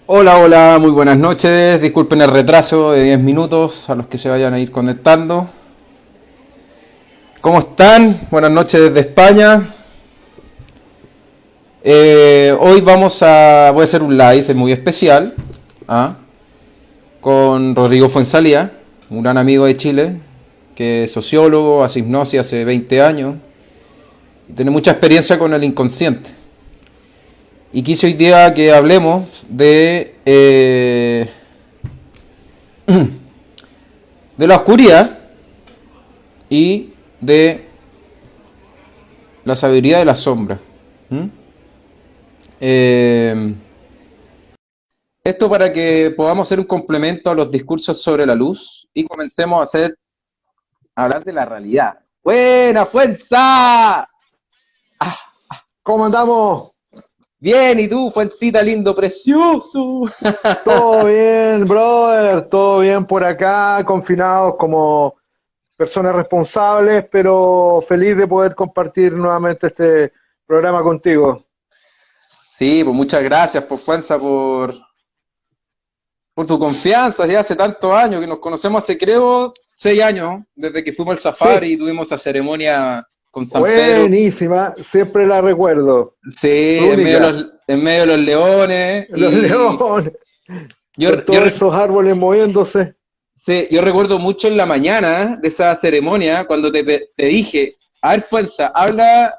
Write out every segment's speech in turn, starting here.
Hola, hola, muy buenas noches. Disculpen el retraso de 10 minutos a los que se vayan a ir conectando. ¿Cómo están? Buenas noches desde España. Hoy voy a hacer un live muy especial, ¿ah? Con Rodrigo Fuenzalía, un gran amigo de Chile, que es sociólogo, hace hipnosis hace 20 años y tiene mucha experiencia con el inconsciente. Y quise hoy día que hablemos de la oscuridad y de la sabiduría de la sombra. ¿Mm? Eh, Esto para que podamos hacer un complemento a los discursos sobre la luz y comencemos a hablar de la realidad. ¡Buena fuerza! Ah, ¿Cómo andamos? bien, ¿y tú, Fuencita lindo, precioso? Todo bien, brother, todo bien por acá, confinados como personas responsables, pero feliz de poder compartir nuevamente este programa contigo. Sí, pues muchas gracias, por Fuenza, por tu confianza, ya hace tantos años que nos conocemos, hace creo 6 años, desde que fuimos al Sí, safari y tuvimos esa ceremonia con San Pedro. buenísima, siempre la recuerdo. Sí, Única. en medio de los leones Los y leones, yo, con yo, todos esos árboles moviéndose. sí, yo recuerdo mucho en la mañana de esa ceremonia cuando te dije, a ver, Fuerza, habla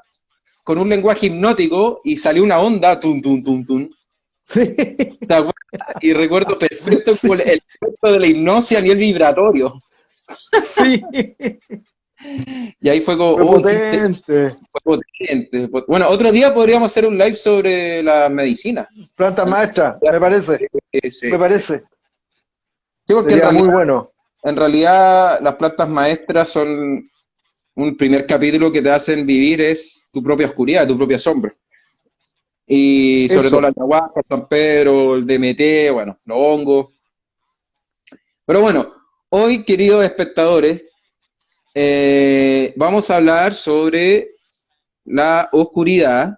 con un lenguaje hipnótico y salió una onda, tun, tun, tun, tun. Sí, ¿Te acuerdas? Y recuerdo perfecto como el sí, efecto de la hipnosis a nivel vibratorio. sí, Y ahí fue como, fue oh, potente. fue potente. Bueno, otro día podríamos hacer un live sobre la medicina. Planta maestra, Sí, me parece. sí, porque Sería muy bueno. en realidad las plantas maestras son un primer capítulo que te hacen vivir es tu propia oscuridad, tu propia sombra. Y sobre todo la Eso. ayahuasca, el San Pedro, el DMT, bueno, los hongos. Pero bueno, hoy, queridos espectadores, vamos a hablar sobre la oscuridad,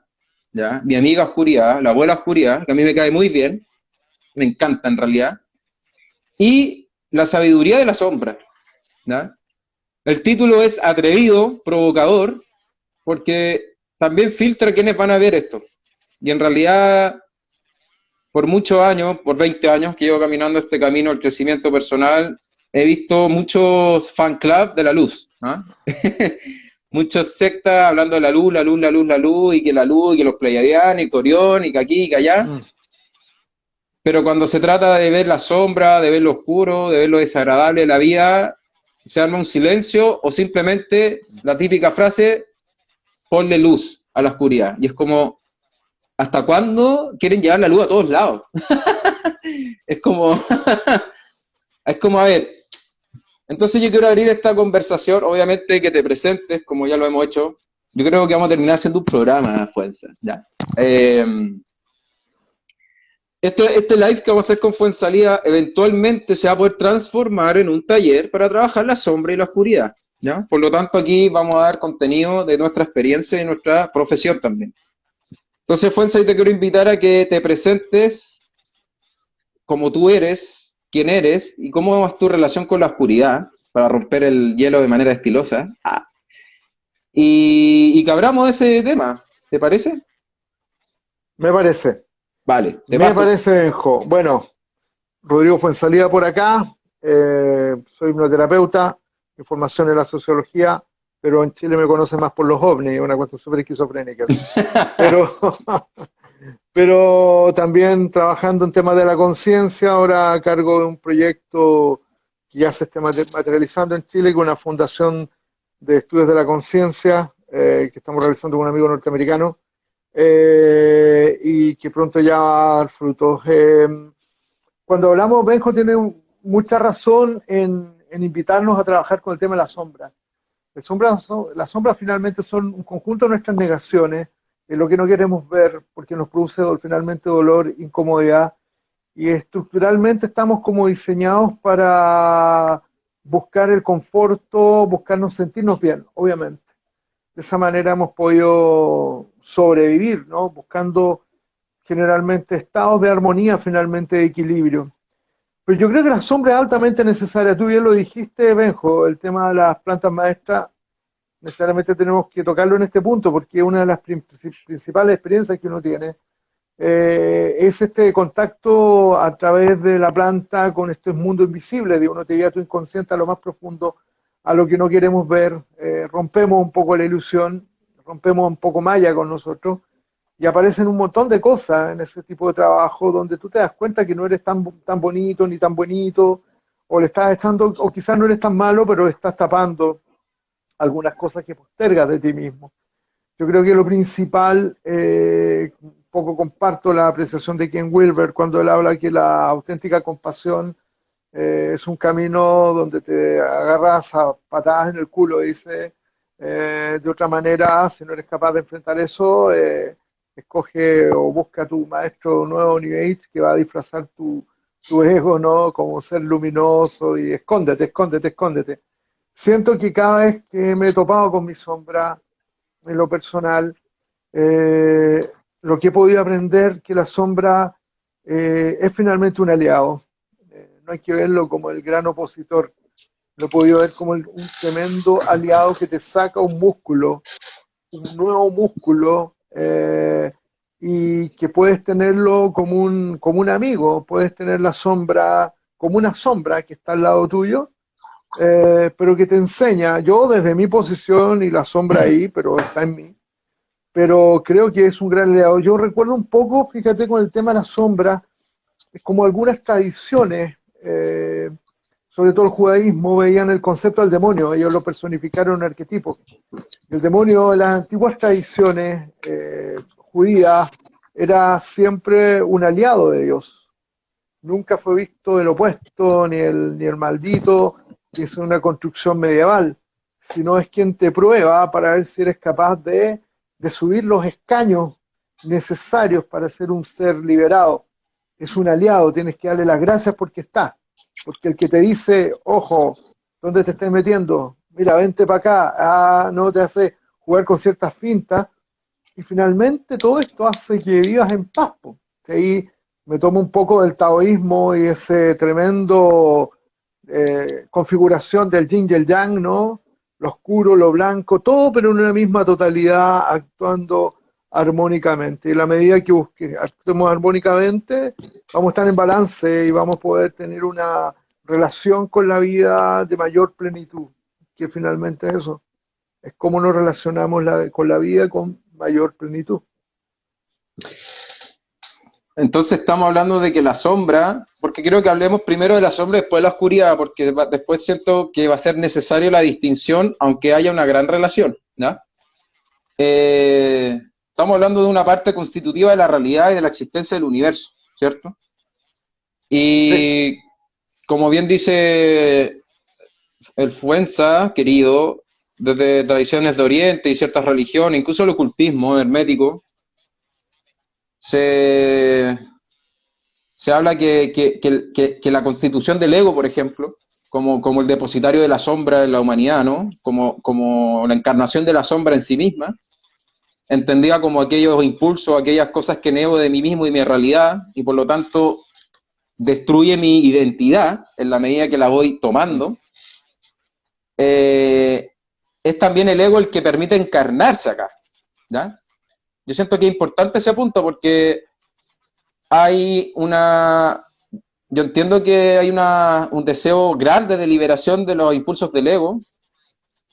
¿ya? Mi amiga oscuridad, la abuela oscuridad, que a mí me cae muy bien, me encanta en realidad, y la sabiduría de la sombra, ¿ya? El título es atrevido, provocador, porque también filtra quienes van a ver esto. Y en realidad, por muchos años, por 20 años que llevo caminando este camino del crecimiento personal, he visto muchos fan club de la luz, ¿ah? Muchos sectas hablando de la luz, la luz, la luz, la luz, y que los pleiadianos, y que Orión, y que aquí, y que allá. Mm. Pero cuando se trata de ver la sombra, de ver lo oscuro, de ver lo desagradable de la vida, se arma un silencio o simplemente la típica frase, ponle luz a la oscuridad. Y es como, ¿hasta cuándo quieren llevar la luz a todos lados? Es como, es como, a ver, entonces yo quiero abrir esta conversación, obviamente que te presentes, como ya lo hemos hecho. Yo creo que vamos a terminar haciendo un programa, Fuenza. Ya. Eh, este live que vamos a hacer con Fuensalida eventualmente se va a poder transformar en un taller para trabajar la sombra y la oscuridad. ¿Ya? Por lo tanto, aquí vamos a dar contenido de nuestra experiencia y nuestra profesión también. Entonces, Fuenza, yo te quiero invitar a que te presentes como tú eres, quién eres y cómo es tu relación con la oscuridad para romper el hielo de manera estilosa. Y que abramos ese tema, ¿te parece? Me parece. Vale, te Me paso. parece, Benjo. Bueno, Rodrigo Fuenzalía por acá. Soy hipnoterapeuta, mi formación en la sociología, pero en Chile me conocen más por los ovnis, una cosa súper esquizofrénica. Pero, pero también trabajando en temas de la conciencia, ahora a cargo de un proyecto que ya se está materializando en Chile, con una fundación de estudios de la conciencia que estamos realizando con un amigo norteamericano y que pronto ya va a dar frutos. Cuando hablamos, Benjo tiene mucha razón en invitarnos a trabajar con el tema de la sombra. Las sombras finalmente son un conjunto de nuestras negaciones, de lo que no queremos ver, porque nos produce finalmente dolor, incomodidad, y estructuralmente estamos como diseñados para buscar el conforto, buscarnos sentirnos bien, obviamente. De esa manera hemos podido sobrevivir, ¿no? Buscando generalmente estados de armonía, finalmente de equilibrio. Pero yo creo que la sombra es altamente necesaria. Tú bien lo dijiste, Benjo, el tema de las plantas maestras, necesariamente tenemos que tocarlo en este punto, porque es una de las principales experiencias que uno tiene. Es este contacto a través de la planta con este mundo invisible, de uno te lleva tu inconsciente a lo más profundo, a lo que no queremos ver, rompemos un poco la ilusión, rompemos un poco malla con nosotros, y aparecen un montón de cosas en ese tipo de trabajo donde tú te das cuenta que no eres tan bonito ni tan bonito, o le estás echando, o quizás no eres tan malo, pero estás tapando algunas cosas que postergas de ti mismo. Yo creo que lo principal, un poco comparto la apreciación de Ken Wilber cuando él habla que la auténtica compasión es un camino donde te agarras a patadas en el culo, dice, de otra manera, si no eres capaz de enfrentar eso, escoge o busca tu maestro nuevo New Age que va a disfrazar tu ego, ¿no? Como ser luminoso y escóndete, escóndete, escóndete. Siento que cada vez que me he topado con mi sombra, en lo personal, eh, lo que he podido aprender que la sombra es finalmente un aliado. No hay que verlo como el gran opositor, lo he podido ver como un tremendo aliado que te saca un músculo, un nuevo músculo, y que puedes tenerlo como un amigo, puedes tener la sombra como una sombra que está al lado tuyo, pero que te enseña, yo desde mi posición y la sombra ahí, pero está en mí, pero creo que es un gran aliado. Yo recuerdo un poco, fíjate, con el tema de la sombra, es como algunas tradiciones, sobre todo el judaísmo, veían el concepto del demonio, ellos lo personificaron en un arquetipo. El demonio en las antiguas tradiciones judías era siempre un aliado de Dios. Nunca fue visto el opuesto, ni el maldito, que es una construcción medieval, sino es quien te prueba para ver si eres capaz de subir los escaños necesarios para ser un ser liberado. Es un aliado, tienes que darle las gracias porque está. Porque el que te dice, ojo, ¿dónde te estás metiendo? Mira, vente para acá, no te hace jugar con ciertas fintas, y finalmente todo esto hace que vivas en paz. Po. Y ahí me tomo un poco del taoísmo y ese tremendo configuración del yin y el yang, ¿no? Lo oscuro, lo blanco, todo pero en una misma totalidad, actuando armónicamente. Y a la medida que actuemos armónicamente, vamos a estar en balance y vamos a poder tener una relación con la vida de mayor plenitud, que finalmente es eso. Es cómo nos relacionamos con la vida con mayor plenitud. Entonces estamos hablando de que la sombra, porque creo que hablemos primero de la sombra y después de la oscuridad, porque después siento que va a ser necesario la distinción, aunque haya una gran relación, ¿ya? Estamos hablando de una parte constitutiva de la realidad y de la existencia del universo, ¿cierto? Sí, Y como bien dice el Fuenza, querido, desde tradiciones de Oriente y ciertas religiones, incluso el ocultismo hermético, se, se habla que la constitución del ego, por ejemplo, como el depositario de la sombra en la humanidad, ¿no? Como la encarnación de la sombra en sí misma, entendida como aquellos impulsos, aquellas cosas que nego de mí mismo y mi realidad, y por lo tanto destruye mi identidad en la medida que la voy tomando, eh, es también el ego el que permite encarnarse acá, ¿ya? Yo siento que es importante ese punto porque hay una... Yo entiendo que hay un deseo grande de liberación de los impulsos del ego,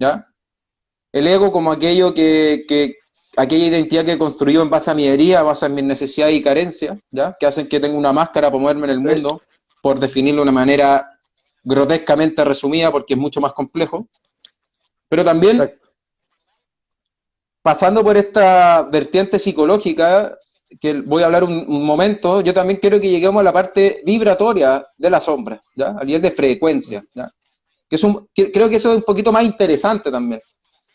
¿ya? El ego como aquella identidad que he construido en base a mi herida, en base a mis necesidades y carencias, ¿ya? Que hacen que tenga una máscara para moverme en el sí, mundo, por definirlo de una manera grotescamente resumida, porque es mucho más complejo. Pero también, exacto. pasando por esta vertiente psicológica, que voy a hablar un momento, yo también quiero que lleguemos a la parte vibratoria de la sombra, ¿ya? A nivel de frecuencia, ¿ya? Creo que eso es un poquito más interesante también.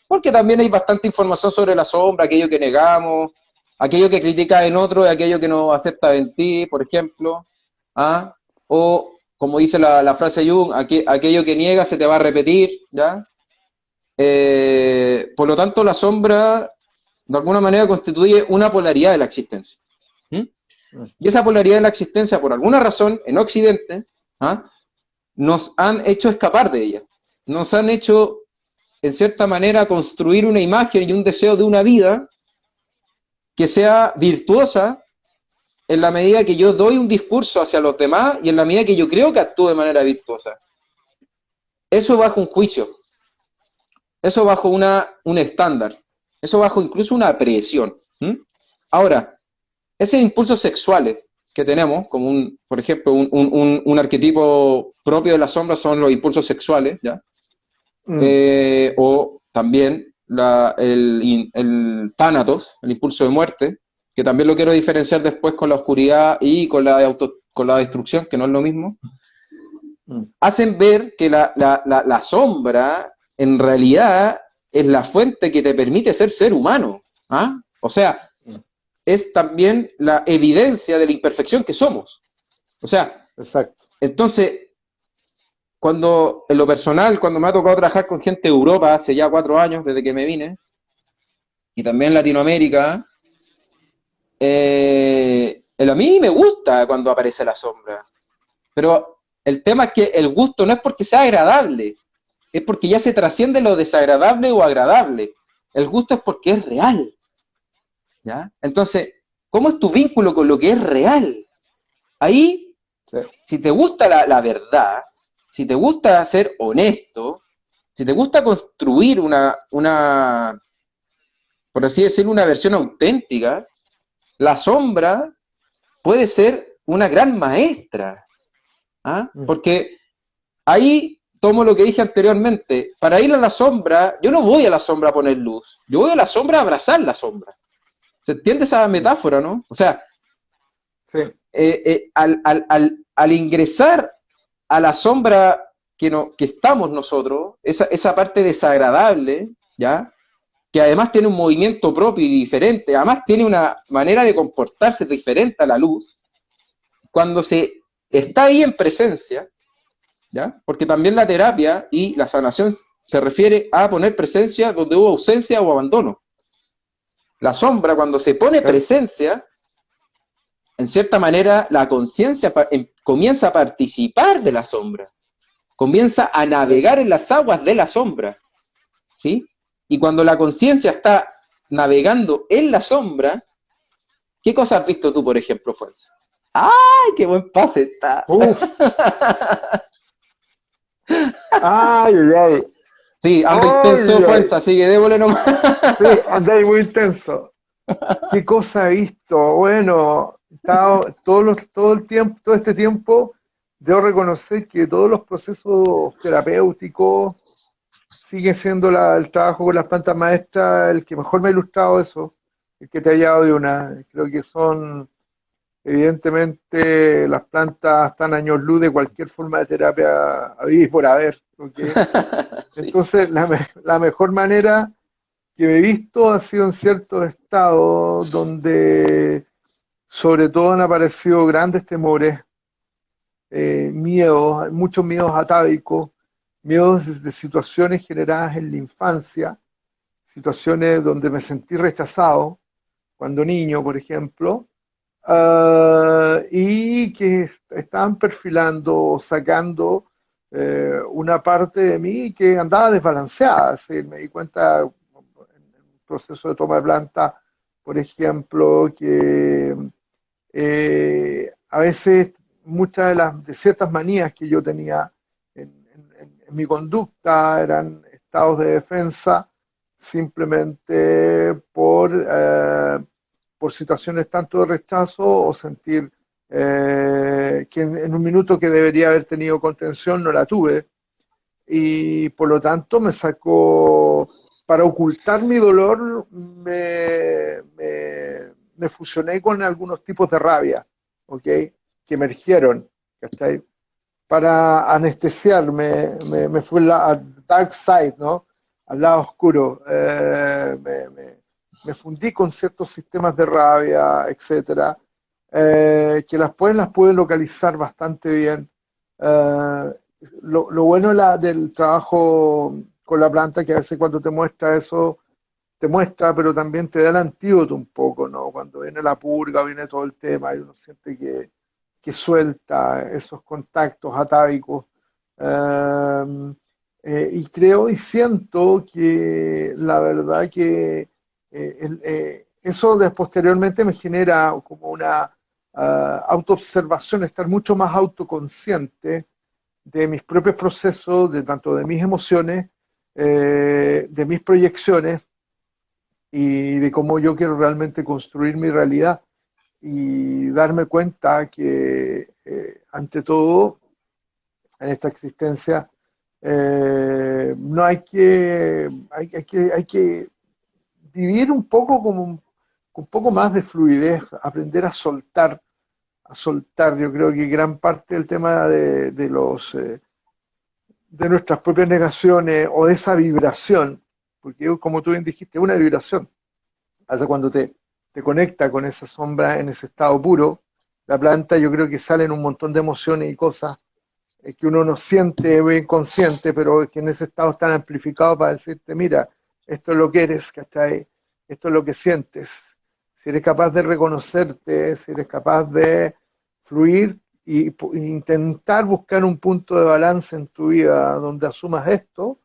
Porque también hay bastante información sobre la sombra, aquello que negamos, aquello que criticas en otro y aquello que no aceptas en ti, por ejemplo. ¿Ah? O, como dice la frase Jung, aquello que niegas se te va a repetir, ¿ya? Por lo tanto, la sombra, de alguna manera, constituye una polaridad de la existencia. ¿Mm? Y esa polaridad de la existencia, por alguna razón, en Occidente, ¿ah? Nos han hecho escapar de ella. Nos han hecho, en cierta manera, construir una imagen y un deseo de una vida que sea virtuosa en la medida que yo doy un discurso hacia los demás y en la medida que yo creo que actúo de manera virtuosa. Eso bajo un juicio, eso bajo un estándar, eso bajo incluso una presión. ¿Mm? Ahora, esos impulsos sexuales que tenemos, como por ejemplo, un arquetipo propio de la sombra son los impulsos sexuales, ¿ya? O también el tánatos, el impulso de muerte, que también lo quiero diferenciar después con la oscuridad y con la destrucción, que no es lo mismo, hacen ver que la sombra en realidad es la fuente que te permite ser humano. ¿Ah? O sea, es también la evidencia de la imperfección que somos. O sea, Exacto. Entonces, cuando en lo personal, cuando me ha tocado trabajar con gente de Europa hace ya 4 años, desde que me vine, y también en Latinoamérica, a mí me gusta cuando aparece la sombra. Pero el tema es que el gusto no es porque sea agradable, es porque ya se trasciende lo desagradable o agradable. El gusto es porque es real. ¿Ya? Entonces, ¿cómo es tu vínculo con lo que es real? Ahí, Sí. si te gusta la verdad, si te gusta ser honesto, si te gusta construir por así decirlo, una versión auténtica, la sombra puede ser una gran maestra. ¿Ah? Porque ahí tomo lo que dije anteriormente, para ir a la sombra, yo no voy a la sombra a poner luz, yo voy a la sombra a abrazar la sombra. ¿Se entiende esa metáfora, no? O sea, Sí. Al ingresar a la sombra que estamos nosotros, esa parte desagradable, ¿ya? Que además tiene un movimiento propio y diferente, además tiene una manera de comportarse diferente a la luz, cuando se está ahí en presencia, ¿ya? Porque también la terapia y la sanación se refiere a poner presencia donde hubo ausencia o abandono. La sombra, cuando se pone presencia, en cierta manera, la conciencia comienza a participar de la sombra, comienza a navegar en las aguas de la sombra, ¿sí? Y cuando la conciencia está navegando en la sombra, ¿qué cosa has visto tú, por ejemplo, Fuenza? ¡Ay, qué buen pase está! Uf. Ay, ay. Sí, anda intenso, Fuenza, así que démosle nomás. Sí, andáis muy intenso. ¿Qué cosa he visto? Bueno, todo este tiempo, debo reconocer que todos los procesos terapéuticos sigue siendo el trabajo con las plantas maestras el que mejor me ha ilustrado eso, el que te haya dado de una. Creo que son, evidentemente, las plantas están años luz de cualquier forma de terapia a vivir por haber. ¿Okay? Sí. Entonces, la mejor manera que me he visto ha sido en ciertos estados donde sobre todo han aparecido grandes temores, miedos, muchos miedos atávicos, miedos de situaciones generadas en la infancia, situaciones donde me sentí rechazado cuando niño, por ejemplo, y que estaban perfilando, sacando una parte de mí que andaba desbalanceada. ¿Sí? Me di cuenta en el proceso de toma de planta, por ejemplo, que a veces muchas de ciertas manías que yo tenía en mi conducta eran estados de defensa simplemente por situaciones tanto de rechazo o sentir que en un minuto que debería haber tenido contención no la tuve y por lo tanto me sacó, para ocultar mi dolor, me fusioné con algunos tipos de rabia, ¿ok? Que emergieron, ¿cachai? Para anestesiarme, me fui al dark side, ¿no? Al lado oscuro. Me fundí con ciertos sistemas de rabia, etcétera, que las pude localizar bastante bien. Eh, lo bueno del trabajo con la planta, que a veces cuando te muestra eso, te muestra, pero también te da el antídoto un poco, ¿no? Cuando viene la purga, viene todo el tema y uno siente que suelta esos contactos atávicos. Eh, y creo y siento que la verdad que eso posteriormente me genera como una autoobservación, estar mucho más autoconsciente de mis propios procesos, de tanto de mis emociones, de mis proyecciones y de cómo yo quiero realmente construir mi realidad y darme cuenta que ante todo en esta existencia no hay que vivir un poco como un poco más de fluidez, aprender a soltar. Yo creo que gran parte del tema de nuestras propias negaciones o de esa vibración, porque como tú bien dijiste, es una vibración. Hace cuando te conecta con esa sombra en ese estado puro, la planta yo creo que salen un montón de emociones y cosas que uno no siente bien consciente, pero que en ese estado están amplificados para decirte, mira, esto es lo que eres, ¿cachai? Esto es lo que sientes. Si eres capaz de reconocerte, si eres capaz de fluir intentar buscar un punto de balance en tu vida donde asumas esto,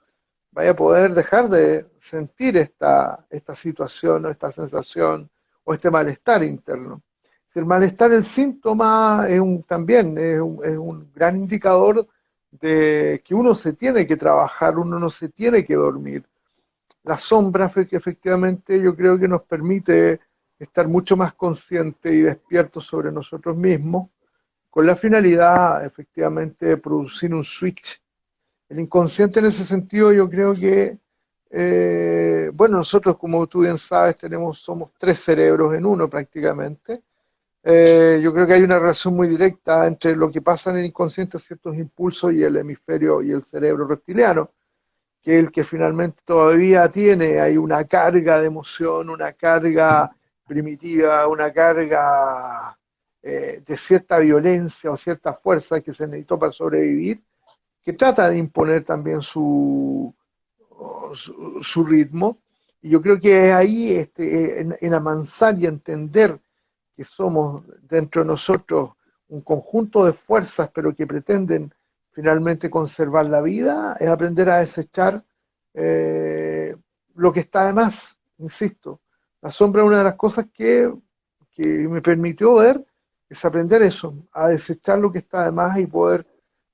vaya a poder dejar de sentir esta situación o esta sensación o este malestar interno. Si el malestar, el síntoma, también es un gran indicador de que uno se tiene que trabajar, uno no se tiene que dormir. La sombra, que efectivamente yo creo que nos permite estar mucho más conscientes y despiertos sobre nosotros mismos, con la finalidad efectivamente de producir un switch. El inconsciente en ese sentido yo creo que, bueno, nosotros como tú bien sabes somos tres cerebros en uno prácticamente. Yo creo que hay una relación muy directa entre lo que pasa en el inconsciente, ciertos impulsos, y el hemisferio y el cerebro reptiliano, que es el que finalmente todavía tiene, hay una carga de emoción, una carga primitiva, una carga de cierta violencia o cierta fuerza que se necesitó para sobrevivir, que trata de imponer también su ritmo. Y yo creo que es ahí en amansar y entender que somos dentro de nosotros un conjunto de fuerzas, pero que pretenden finalmente conservar la vida, es aprender a desechar lo que está de más, insisto. La sombra es una de las cosas que me permitió ver, es aprender eso, a desechar lo que está de más y poder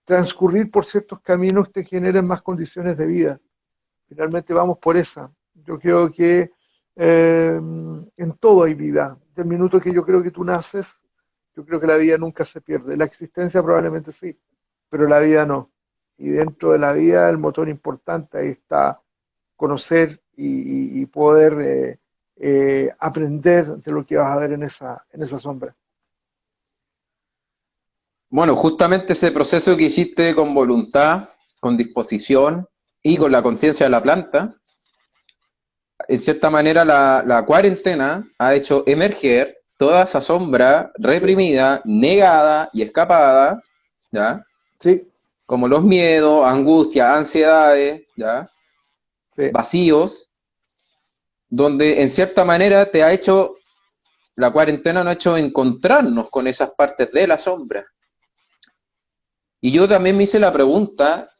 transcurrir por ciertos caminos que generen más condiciones de vida. Finalmente vamos por esa. Yo creo que en todo hay vida. Del minuto que yo creo que tú naces, yo creo que la vida nunca se pierde. La existencia probablemente sí, pero la vida no. Y dentro de la vida el motor importante ahí está conocer y poder aprender de lo que vas a ver en esa sombra. Bueno, justamente ese proceso que hiciste con voluntad, con disposición y con la conciencia de la planta, en cierta manera la cuarentena ha hecho emerger toda esa sombra Sí, reprimida, negada y escapada, ¿ya? sí, Como los miedos, angustias, ansiedades, ¿ya? sí. Vacíos, donde en cierta manera te ha hecho, la cuarentena nos ha hecho encontrarnos con esas partes de la sombra. Y yo también me hice la pregunta,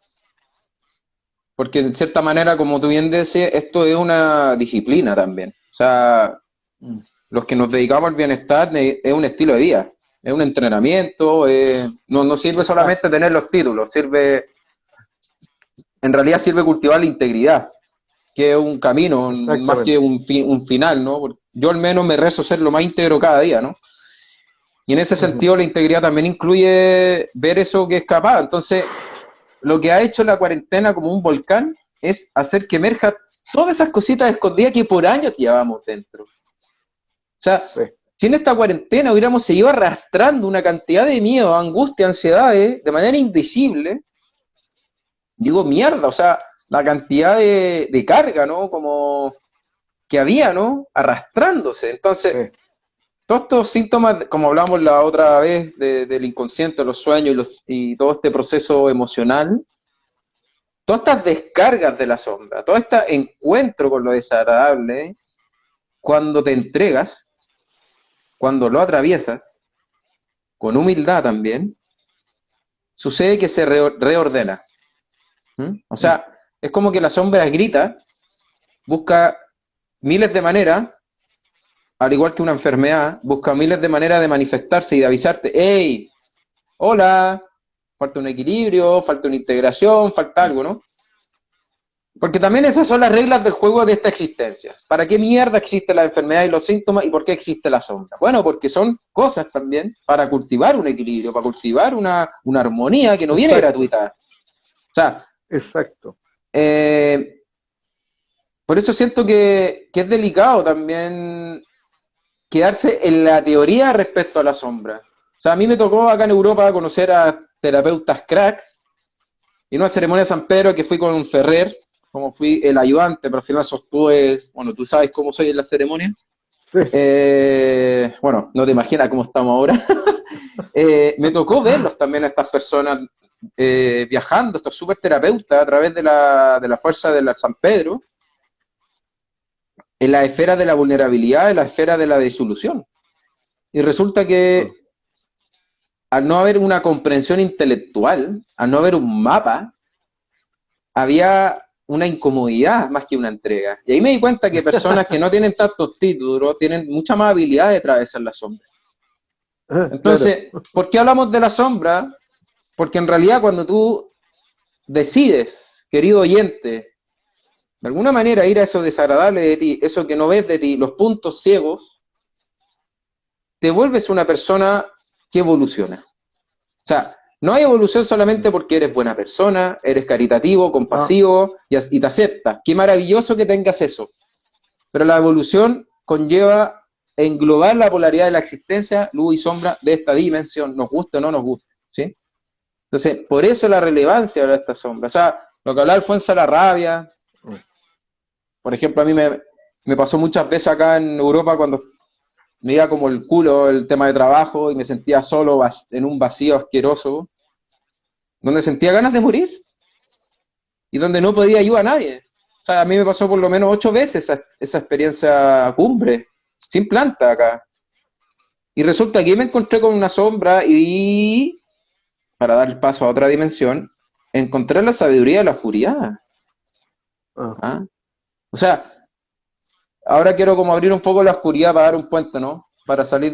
porque en cierta manera, como tú bien decías, esto es una disciplina también. O sea, Mm. los que nos dedicamos al bienestar es un estilo de vida, es un entrenamiento, no sirve solamente Exacto, tener los títulos, en realidad sirve cultivar la integridad, que es un camino, más que exactamente. un final, ¿no? Porque yo al menos me rezo ser lo más íntegro cada día, ¿no? Y en ese Ujú. sentido la integridad también incluye ver eso que es capaz. Entonces, lo que ha hecho la cuarentena como un volcán es hacer que emerja todas esas cositas escondidas que por años llevamos dentro. O sea, Sí, si en esta cuarentena hubiéramos seguido arrastrando una cantidad de miedo, angustia, ansiedades de manera invisible, digo, mierda, o sea, la cantidad de carga, ¿no? Como que había, ¿no? Arrastrándose. Entonces, sí. todos estos síntomas, como hablamos la otra vez del inconsciente, los sueños y todo este proceso emocional, todas estas descargas de la sombra, todo este encuentro con lo desagradable, cuando te entregas, cuando lo atraviesas, con humildad también, sucede que se reordena. O sea, es como que la sombra grita, busca miles de maneras, al igual que una enfermedad, busca miles de maneras de manifestarse y de avisarte, hey, hola, falta un equilibrio, falta una integración, falta algo, ¿no? Porque también esas son las reglas del juego de esta existencia. ¿Para qué mierda existe la enfermedad y los síntomas y por qué existe la sombra? Bueno, porque son cosas también para cultivar un equilibrio, para cultivar una armonía que no viene Exacto, gratuita. O sea, exacto. por eso siento que es delicado también quedarse en la teoría respecto a la sombra. O sea, a mí me tocó acá en Europa conocer a terapeutas cracks y en una ceremonia de San Pedro que fui con un Ferrer, como fui el ayudante, pero al final sostuve, bueno, tú sabes cómo soy en las ceremonias. Sí. Bueno, no te imaginas cómo estamos ahora. Me tocó verlos también a estas personas viajando, estos super terapeutas a través de la fuerza de la San Pedro, en la esfera de la vulnerabilidad, en la esfera de la disolución. Y resulta que al no haber una comprensión intelectual, al no haber un mapa, había una incomodidad más que una entrega. Y ahí me di cuenta que personas que no tienen tantos títulos tienen mucha más habilidad de atravesar la sombra. Entonces, Claro. ¿por qué hablamos de la sombra? Porque en realidad cuando tú decides, querido oyente, de alguna manera ir a eso desagradable de ti, eso que no ves de ti, los puntos ciegos, te vuelves una persona que evoluciona. O sea, no hay evolución solamente porque eres buena persona, eres caritativo, No, compasivo y te aceptas. Qué maravilloso que tengas eso. Pero la evolución conlleva englobar la polaridad de la existencia, luz y sombra de esta dimensión, nos guste o no nos guste. ¿Sí? Entonces, por eso la relevancia de esta sombra. O sea, lo que hablaba Alfonso de la rabia, por ejemplo, a mí me pasó muchas veces acá en Europa cuando me iba como el culo el tema de trabajo y me sentía solo en un vacío asqueroso, donde sentía ganas de morir y donde no podía ayudar a nadie. O sea, a mí me pasó por lo menos 8 veces esa experiencia cumbre, sin planta acá. Y resulta que me encontré con una sombra y, para dar el paso a otra dimensión, encontré la sabiduría de la oscuridad. ah, ¿Ah? O sea, ahora quiero como abrir un poco la oscuridad para dar un puente, ¿no? Para salir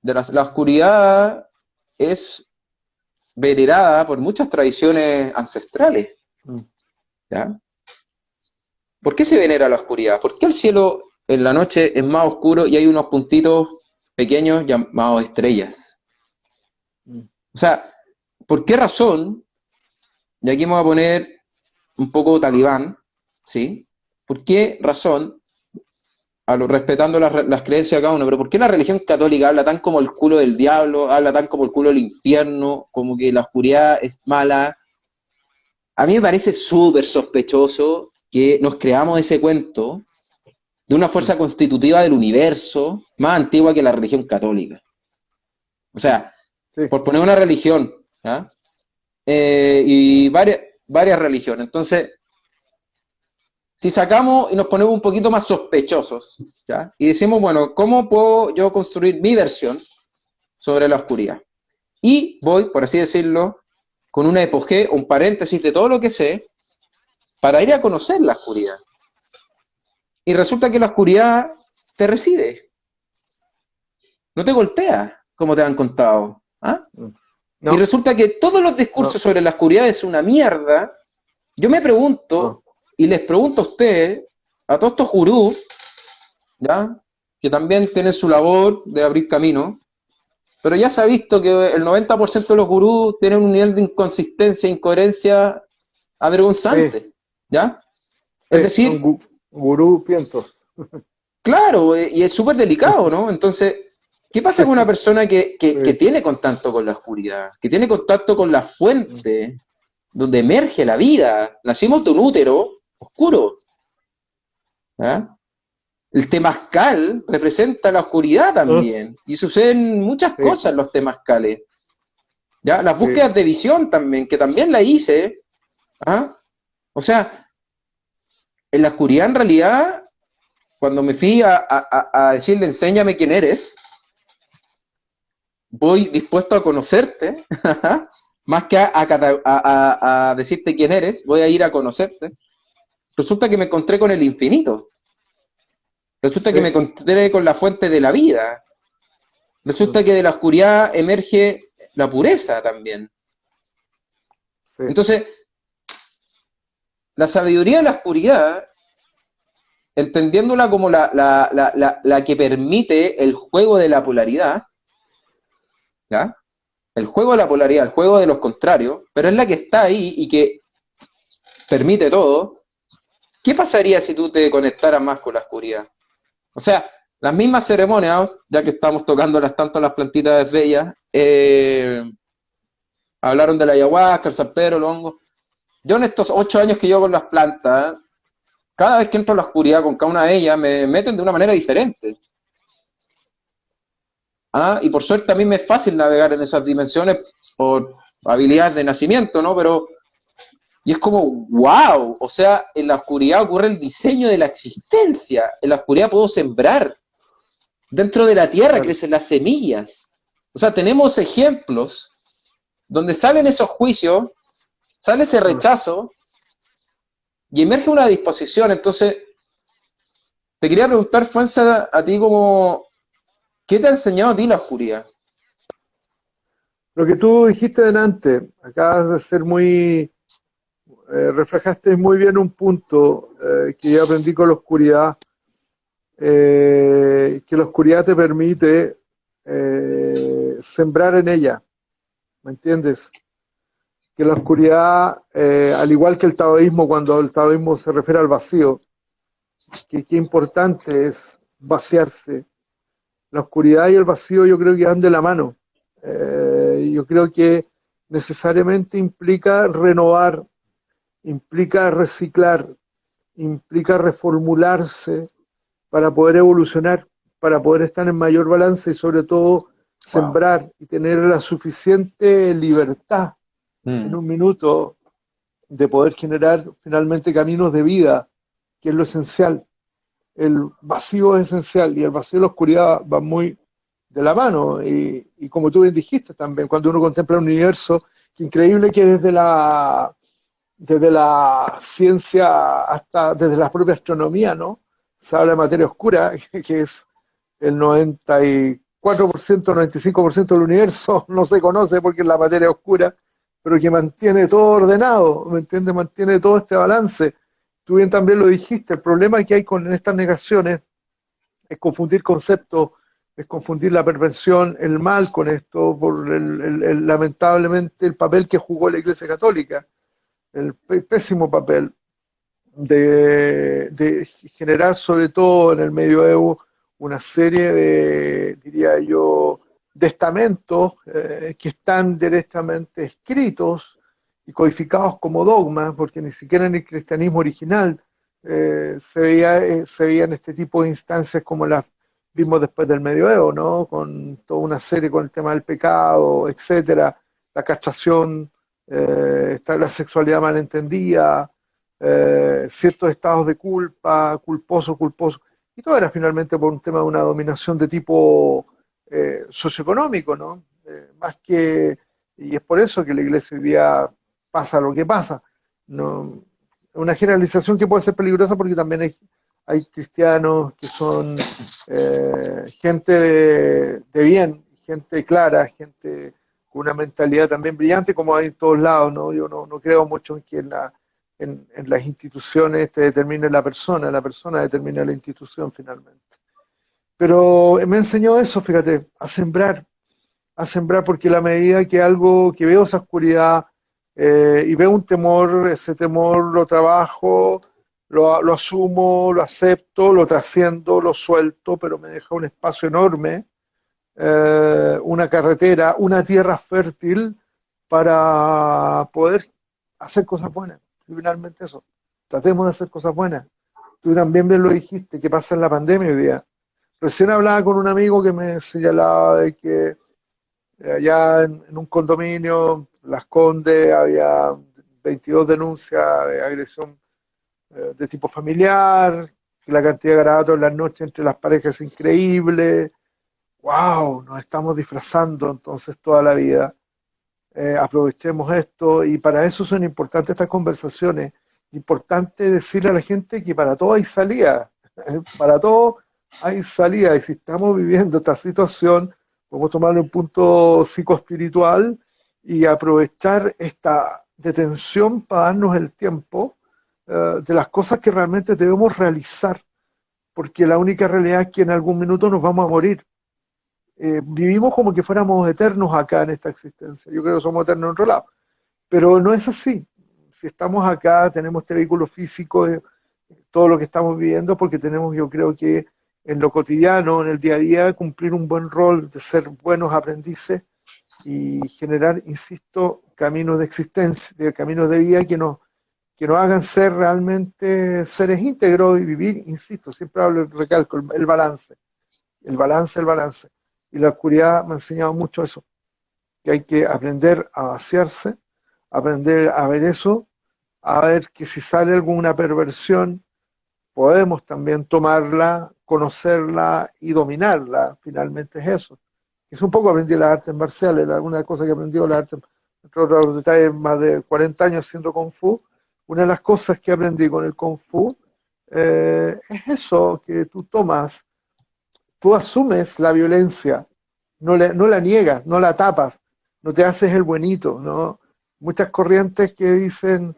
de la oscuridad es venerada por muchas tradiciones ancestrales, mm. ¿ya? ¿Por qué se venera la oscuridad? ¿Por qué el cielo en la noche es más oscuro y hay unos puntitos pequeños llamados estrellas? Mm. O sea, ¿por qué razón? Y aquí me voy a poner un poco talibán, ¿sí? ¿Por qué razón, respetando las creencias de cada uno, pero por qué la religión católica habla tan como el culo del diablo, habla tan como el culo del infierno, como que la oscuridad es mala? A mí me parece súper sospechoso que nos creamos ese cuento de una fuerza constitutiva del universo más antigua que la religión católica. O sea, Sí, por poner una religión, ¿ya? Y varias religiones. Entonces, si sacamos y nos ponemos un poquito más sospechosos, ¿ya? Y decimos, bueno, ¿cómo puedo yo construir mi versión sobre la oscuridad? Y voy, por así decirlo, con una epogé, un paréntesis de todo lo que sé, para ir a conocer la oscuridad. Y resulta que la oscuridad te recibe, no te golpea, como te han contado. ¿Ah? mm. Y No, resulta que todos los no, discursos sobre la oscuridad es una mierda. Yo me pregunto, no. y les pregunto a ustedes, a todos estos gurús, ¿ya? Que también tienen su labor de abrir camino, pero ya se ha visto que el 90% de los gurús tienen un nivel de inconsistencia e incoherencia Sí, avergonzante, ¿ya? sí, Es son decir, gurú piensos. claro, y es súper delicado, ¿no? Entonces, ¿qué pasa Sí, con una persona que sí. tiene contacto con la oscuridad, que tiene contacto con la fuente donde emerge la vida? Nacimos de un útero oscuro, ¿ya? El temazcal representa la oscuridad Ah, también, y suceden muchas sí, cosas en los temazcales, ¿ya? Las sí. búsquedas de visión también, que también la hice, ¿ah? O sea, en la oscuridad en realidad, cuando me fui a decirle, enséñame quién eres, voy dispuesto a conocerte, más que a decirte quién eres, voy a ir a conocerte. Resulta que me encontré con el infinito. Resulta que me Sí, encontré con la fuente de la vida. mm, Resulta que de la oscuridad emerge la pureza también. sí, Entonces, la sabiduría de la oscuridad, entendiéndola como la que permite el juego de la polaridad, ¿ya? El juego de la polaridad, el juego de los contrarios, pero es la que está ahí y que permite todo. ¿Qué pasaría si tú te conectaras más con la oscuridad? O sea, las mismas ceremonias, ya que estamos tocándolas tanto las plantitas bellas, hablaron de la ayahuasca, el San Pedro, el hongo. Yo en estos 8 años que llevo con las plantas, cada vez que entro a la oscuridad con cada una de ellas, me meten de una manera diferente. ¿Ah? Y por suerte a mí me es fácil navegar en esas dimensiones por habilidades de nacimiento, ¿no? Pero, y es como, wow, o sea, en la oscuridad ocurre el diseño de la existencia, en la oscuridad puedo sembrar, dentro de la tierra claro. crecen las semillas. O sea, tenemos ejemplos donde salen esos juicios, sale ese Mm. rechazo y emerge una disposición. Entonces, te quería preguntar, Fuenza, a ti como, ¿qué te ha enseñado a ti la oscuridad? Lo que tú dijiste delante, acabas de ser muy, reflejaste muy bien un punto que yo aprendí con la oscuridad, que la oscuridad te permite sembrar en ella, ¿me entiendes? Que la oscuridad, al igual que el taoísmo, cuando el taoísmo se refiere al vacío, que qué importante es vaciarse. La oscuridad y el vacío yo creo que van de la mano. Yo creo que necesariamente implica renovar, implica reciclar, implica reformularse para poder evolucionar, para poder estar en mayor balance y sobre todo Wow. sembrar y tener la suficiente libertad en Mm. un minuto de poder generar finalmente caminos de vida, que es lo esencial. El vacío es esencial y el vacío y la oscuridad van muy de la mano. Y como tú bien dijiste también, cuando uno contempla un universo, increíble que desde la ciencia hasta desde la propia astronomía, ¿no? Se habla de materia oscura, que es el 94%, 95% del universo, no se conoce porque es la materia oscura, pero que mantiene todo ordenado, ¿me entiendes? Mantiene todo este balance. Tú bien también lo dijiste, el problema que hay con estas negaciones es confundir conceptos, es confundir la perversión, el mal con esto, por lamentablemente el papel que jugó la Iglesia Católica, el pésimo papel de generar, sobre todo en el medioevo, una serie de, diría yo, de estamentos que están directamente escritos y codificados como dogmas, porque ni siquiera en el cristianismo original se veían este tipo de instancias como las vimos después del medioevo, ¿no? Con toda una serie con el tema del pecado, etcétera, la castración, la sexualidad malentendida, ciertos estados de culpa, culposo, culposo, y todo era finalmente por un tema de una dominación de tipo socioeconómico, ¿no? Más que, y es por eso que la iglesia hoy día pasa lo que pasa. No, una generalización que puede ser peligrosa porque también hay cristianos que son gente de bien, gente clara, gente con una mentalidad también brillante, como hay en todos lados, ¿no? Yo no creo mucho en que en las instituciones te determine la persona determina la institución finalmente. Pero me enseñó eso, fíjate, a sembrar, porque la medida que algo, que veo esa oscuridad y veo un temor, ese temor lo trabajo, lo asumo, lo acepto, lo trasciendo, lo suelto, pero me deja un espacio enorme, una carretera, una tierra fértil para poder hacer cosas buenas. Finalmente eso, tratemos de hacer cosas buenas. Tú también bien lo dijiste, ¿qué pasa en la pandemia hoy día? Recién hablaba con un amigo que me señalaba de que allá en un condominio, Las Condes, había 22 denuncias de agresión de tipo familiar, que la cantidad de garabatos en las noches entre las parejas es increíble. ¡Wow! Nos estamos disfrazando entonces toda la vida. Aprovechemos esto y para eso son importantes estas conversaciones. Importante decirle a la gente que para todo hay salida, para todo hay salida y si estamos viviendo esta situación, podemos tomarle un punto psicoespiritual y aprovechar esta detención para darnos el tiempo de las cosas que realmente debemos realizar, porque la única realidad es que en algún minuto nos vamos a morir. Vivimos como que fuéramos eternos acá en esta existencia. Yo creo que somos eternos en otro lado, pero no es así. Si estamos acá, tenemos este vehículo físico, todo lo que estamos viviendo, porque tenemos, yo creo que en lo cotidiano, en el día a día, cumplir un buen rol de ser buenos aprendices y generar, insisto, caminos de existencia, caminos de vida que nos hagan ser realmente seres íntegros y vivir, insisto, siempre hablo, recalco, el balance, el balance, el balance. Y la oscuridad me ha enseñado mucho eso, que hay que aprender a vaciarse, aprender a ver eso, a ver que si sale alguna perversión, podemos también tomarla, conocerla y dominarla. Finalmente es eso. Es un poco aprendí las artes marciales, alguna cosa que aprendí las artes, entre otros detalles, más de 40 años haciendo Kung Fu. Una de las cosas que aprendí con el Kung Fu es eso, que tú asumes la violencia, no la niegas, no la tapas, no te haces el buenito, ¿no? Muchas corrientes que dicen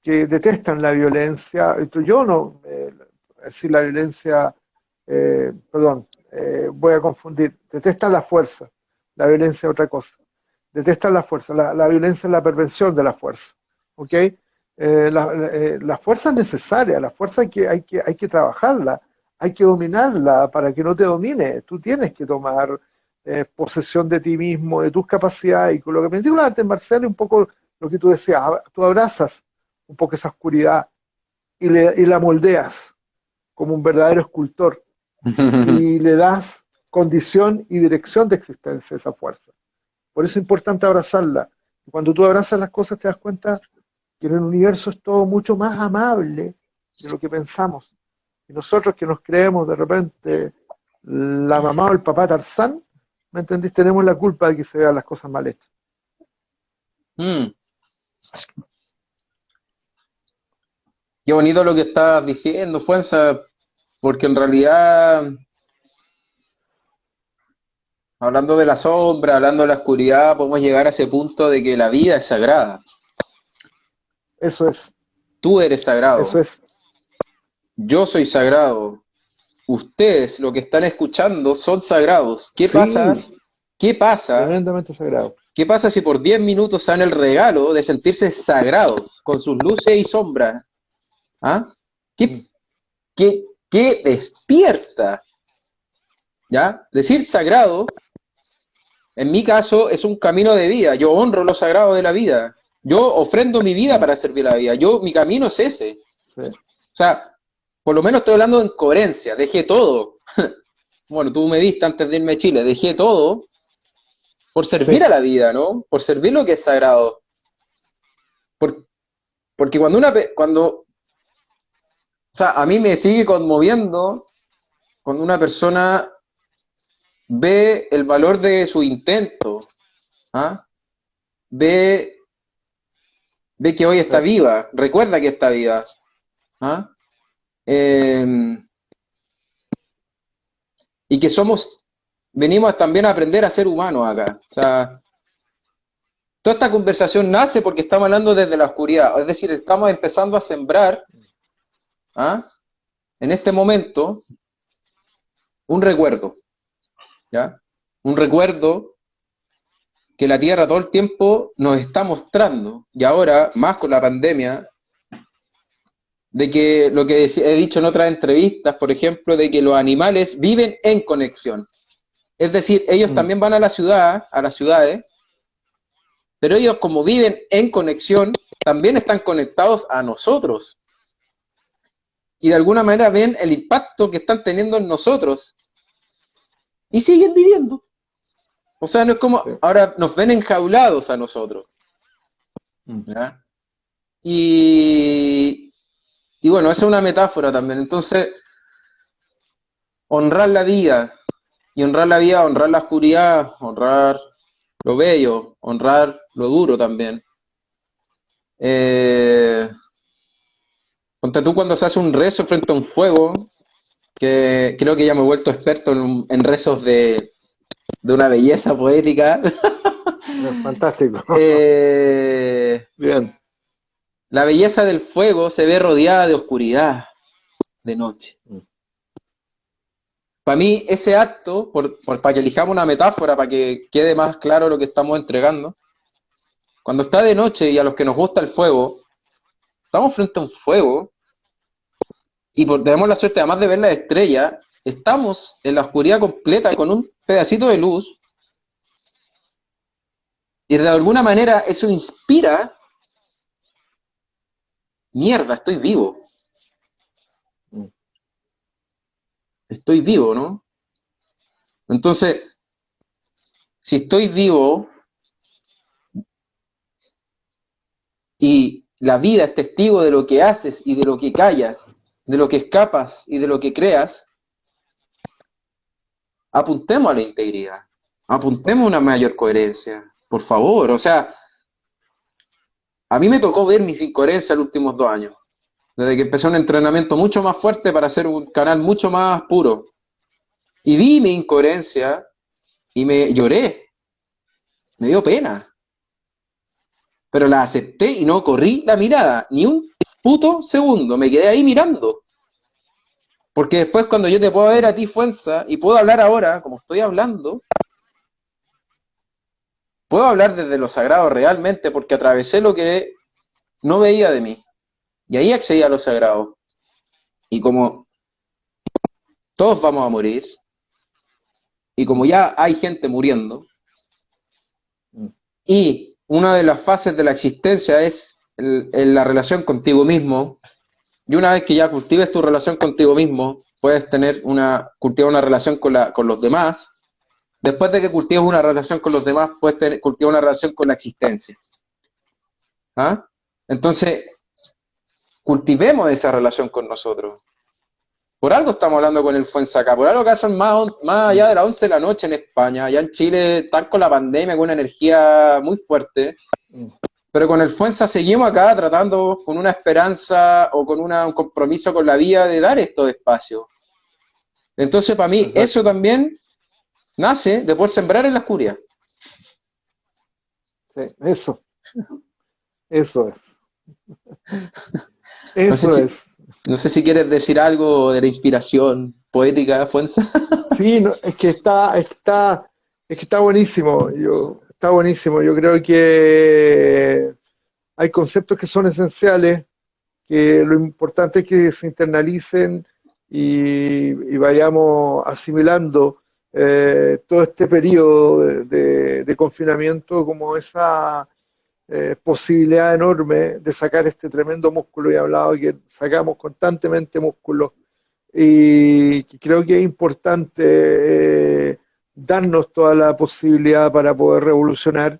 que detestan la violencia, yo no, decir la violencia, voy a confundir, detestan la fuerza, la violencia es otra cosa, detestan la fuerza, la violencia es la perversión de la fuerza, ¿ok? La fuerza es necesaria, la fuerza hay que trabajarla, hay que dominarla para que no te domine, tú tienes que tomar posesión de ti mismo, de tus capacidades, y con lo que me digo las artes marciales, un poco lo que tú decías, tú abrazas un poco esa oscuridad y la moldeas como un verdadero escultor y le das condición y dirección de existencia a esa fuerza. Por eso es importante abrazarla. Y cuando tú abrazas las cosas te das cuenta que en el universo es todo mucho más amable de lo que pensamos. Y nosotros que nos creemos de repente la mamá o el papá Tarzán, ¿me entendís? Tenemos la culpa de que se vean las cosas mal hechas. Mm, qué bonito lo que estás diciendo, Fuenza, porque en realidad, hablando de la sombra, hablando de la oscuridad, podemos llegar a ese punto de que la vida es sagrada. Eso es, Tú eres eso sagrado, es. yo soy sagrado, ustedes, lo que están escuchando, son sagrados. ¿Qué pasa? Sí, ¿Qué pasa? tremendamente sagrado. ¿Qué pasa si por 10 minutos dan el regalo de sentirse sagrados, con sus luces y sombras? ¿Ah? ¿Qué, qué despierta? ¿Ya? Decir sagrado, en mi caso, es un camino de vida. Yo honro lo sagrado de la vida. Yo ofrendo mi vida para servir a la vida. Mi camino es ese. Sí, O sea, por lo menos estoy hablando en coherencia. Dejé todo. Bueno, tú me diste antes de irme a Chile. Dejé todo por servir sí, a la vida, ¿no? Por servir lo que es sagrado. Por- porque o sea, a mí me sigue conmoviendo cuando una persona ve el valor de su intento, ¿ah? Ve, ve que hoy sí, está viva, recuerda que está viva, ¿ah? Eh, y que venimos también a aprender a ser humanos acá. O sea, toda esta conversación nace porque estamos hablando desde la oscuridad, es decir, estamos empezando a sembrar, ¿ah? En este momento un recuerdo, ¿ya? Un recuerdo que la Tierra todo el tiempo nos está mostrando, y ahora, más con la pandemia, de que lo que he dicho en otras entrevistas, por ejemplo, de que los animales viven en conexión. Es decir, ellos mm, también van a la ciudad, a las ciudades, pero ellos como viven en conexión, también están conectados a nosotros. Y de alguna manera ven el impacto que están teniendo en nosotros. Y siguen viviendo. O sea, no es como sí, ahora nos ven enjaulados a nosotros. mm, ¿Ya? Y, y bueno, esa es una metáfora también. Entonces, honrar la vida, y honrar la vida, honrar la oscuridad, honrar lo bello, honrar lo duro también. Eh, Ponte tú cuando se hace un rezo frente a un fuego, que creo que ya me he vuelto experto en rezos de una belleza poética. Fantástico. Eh, Bien. la belleza del fuego se ve rodeada de oscuridad de noche. Para mí, ese acto, para que elijamos una metáfora, para que quede más claro lo que estamos entregando, cuando está de noche y a los que nos gusta el fuego, estamos frente a un fuego y tenemos la suerte, además de ver las estrellas, estamos en la oscuridad completa con un pedacito de luz y de alguna manera eso inspira, mierda, estoy vivo, ¿no? Entonces, si estoy vivo y la vida es testigo de lo que haces y de lo que callas, de lo que escapas y de lo que creas, apuntemos a la integridad, apuntemos a una mayor coherencia, por favor. O sea, a mí me tocó ver mis incoherencias los últimos 2 años, desde que empecé un entrenamiento mucho más fuerte para hacer un canal mucho más puro. Y vi mi incoherencia y me lloré, me dio pena, pero la acepté y no corrí la mirada, ni un puto segundo, me quedé ahí mirando. Porque después cuando yo te puedo ver a ti, Fuenza, y puedo hablar ahora, como estoy hablando, puedo hablar desde lo sagrado realmente, porque atravesé lo que no veía de mí. Y ahí accedí a lo sagrado. Y como todos vamos a morir, y como ya hay gente muriendo, y una de las fases de la existencia es la relación contigo mismo, y una vez que ya cultives tu relación contigo mismo, puedes cultivar una relación con los demás. Después de que cultives una relación con los demás, puedes cultivar una relación con la existencia. ¿Ah? Entonces, cultivemos esa relación con nosotros. Por algo estamos hablando con el Fuensaca, por algo que son más allá de las 11 de la noche en España, allá en Chile están con la pandemia, con una energía muy fuerte, pero con el Fuensa seguimos acá tratando con una esperanza o con un compromiso con la vida de dar estos espacios. Entonces, para mí, Exacto. eso también nace de poder sembrar en la oscuridad. Sí, eso es. No sé, Eso es. no sé si quieres decir algo de la inspiración poética, Fuenza. Sí, no, es que está buenísimo. Está buenísimo. Yo creo que hay conceptos que son esenciales, que lo importante es que se internalicen y vayamos asimilando todo este periodo de confinamiento como esa posibilidad enorme de sacar este tremendo músculo. Y he hablado que sacamos constantemente músculo y creo que es importante darnos toda la posibilidad para poder revolucionar.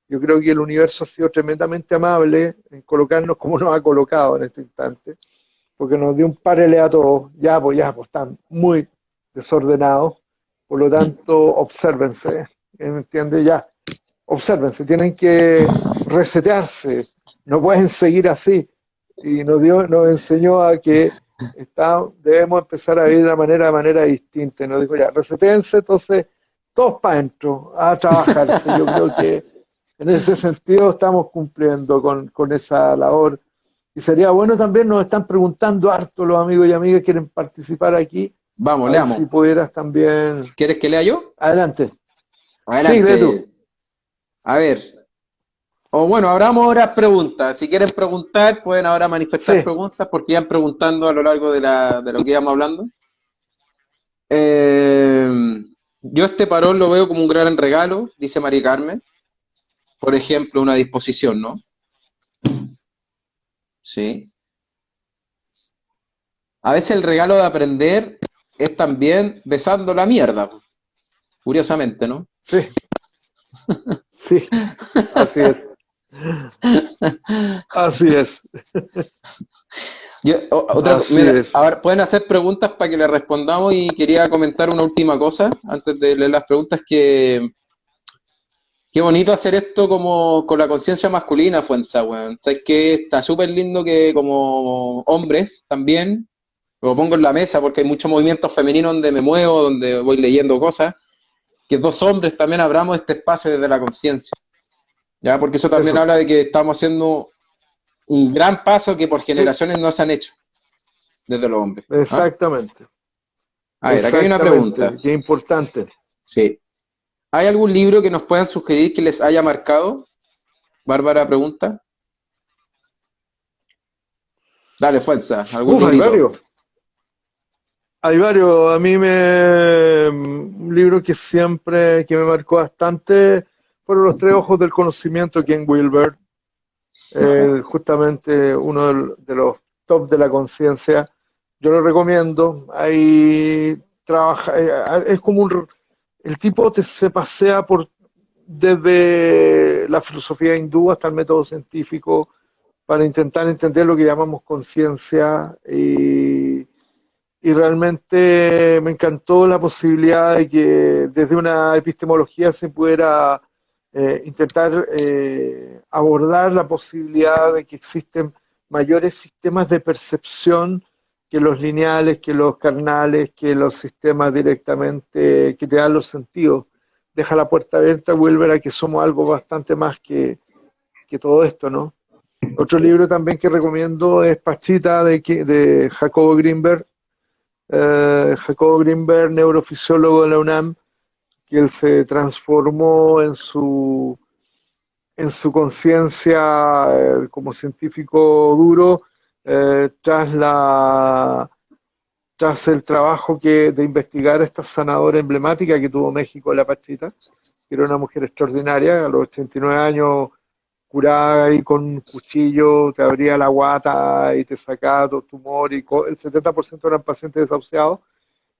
Yo creo que el universo ha sido tremendamente amable en colocarnos como nos ha colocado en este instante, porque nos dio un parele a todos, ya, pues están muy desordenados, por lo tanto, obsérvense, ¿entiendes? Ya, obsérvense, tienen que resetearse, no pueden seguir así. Y nos enseñó a que debemos empezar a vivir de manera distinta. Y nos dijo, ya, resetéense, entonces, todos para adentro, a trabajarse. Yo creo que en ese sentido estamos cumpliendo con esa labor. Y sería bueno también, nos están preguntando harto los amigos y amigas que quieren participar aquí. Vamos, A ver leamos. si pudieras también. ¿Quieres que lea yo? Adelante. Sí, lee tú. Adelante. A ver. O bueno, abramos ahora preguntas. Si quieren preguntar, pueden ahora manifestar Sí. preguntas porque iban preguntando a lo largo de lo que íbamos hablando. Yo este parón lo veo como un gran regalo, dice María Carmen. Por ejemplo, una disposición, ¿no? Sí. A veces el regalo de aprender es también besando la mierda, curiosamente, ¿no? Sí, sí, así es. Así es, así Mira, es. ahora pueden hacer preguntas para que le respondamos y quería comentar una última cosa antes de leer las preguntas que qué bonito hacer esto como con la conciencia masculina, Fuenza, weón. Sabes que está súper lindo que como hombres también, lo pongo en la mesa porque hay muchos movimientos femeninos donde me muevo, donde voy leyendo cosas, que dos hombres también abramos este espacio desde la conciencia, ¿ya? Porque eso también Eso. habla de que estamos haciendo un gran paso que por Sí, generaciones no se han hecho desde los hombres. ¿Ah? exactamente, A ver, acá hay una pregunta. exactamente. Qué importante. Sí. ¿Hay algún libro que nos puedan sugerir que les haya marcado? Bárbara pregunta. Dale, fuerza, algún Uf, hay librito. varios. Hay varios. A mí un libro que siempre, que me marcó bastante, fueron Los Tres Ojos del Conocimiento, Ken Wilber, justamente uno de los top de la conciencia. Yo lo recomiendo. Ahí trabaja, es como el tipo se pasea desde la filosofía hindú hasta el método científico para intentar entender lo que llamamos conciencia y realmente me encantó la posibilidad de que desde una epistemología se pudiera intentar abordar la posibilidad de que existen mayores sistemas de percepción que los lineales, que los carnales, que los sistemas directamente que te dan los sentidos. Deja la puerta abierta, vuelve a que somos algo bastante más que todo esto, ¿no? Otro libro también que recomiendo es Pachita de Jacobo Greenberg, neurofisiólogo de la UNAM, que él se transformó en su conciencia como científico duro tras tras el trabajo de investigar esta sanadora emblemática que tuvo México, la Pachita, que era una mujer extraordinaria, a los 89 años curaba ahí con un cuchillo, te abría la guata y te sacaba tu tumor, y el 70% eran pacientes desahuciados,